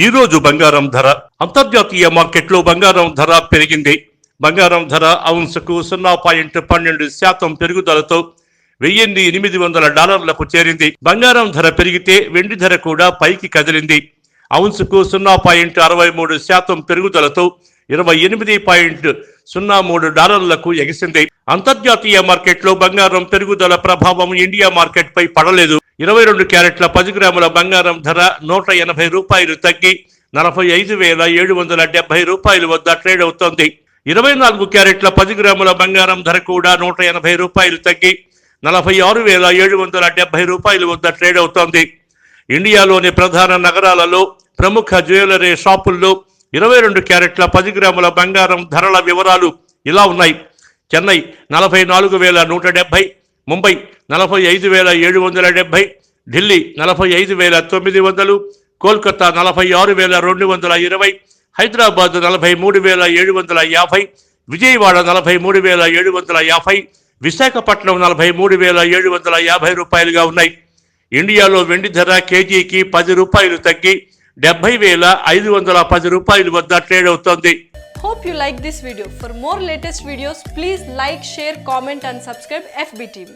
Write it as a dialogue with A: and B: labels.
A: ఈ రోజు బంగారం ధర అంతర్జాతీయ మార్కెట్లో బంగారం ధర పెరిగింది. బంగారం ధర ఔన్సుకు 0.12% పెరుగుదలతో $1,800లకు చేరింది. బంగారం ధర పెరిగితే వెండి ధర కూడా పైకి కదిలింది. ఔన్సుకు 0.63% పెరుగుదలతో $28.03లకు ఎగిసింది. అంతర్జాతీయ మార్కెట్లో బంగారం పెరుగుదల ప్రభావం ఇండియా మార్కెట్ పై పడలేదు. 22 క్యారెట్ల 10 గ్రాముల బంగారం ధర $180 తగ్గి $45,770 వద్ద ట్రేడ్ అవుతోంది. 24 క్యారెట్ల 10 గ్రాముల బంగారం ధర కూడా $180 తగ్గి $46,770 వద్ద ట్రేడ్ అవుతోంది. ఇండియాలోని ప్రధాన నగరాలలో ప్రముఖ జ్యువెలరీ షాపుల్లో 22 క్యారెట్ల 10 గ్రాముల బంగారం ధరల వివరాలు ఇలా ఉన్నాయి. చెన్నై 44,170, ముంబై 45,770, ఢిల్లీ 45,900, కోల్కతా 46,220, హైదరాబాద్ 43,750, విజయవాడ 43,750, విశాఖపట్నం 43,750 ఉన్నాయి. ఇండియాలో వెండి ధర కేజీకి $10 తగ్గి $70,510 వద్ద ట్రేడ్ అవుతోంది.
B: Hope you like this video. For more latest videos, please like, share, comment and subscribe FBTV.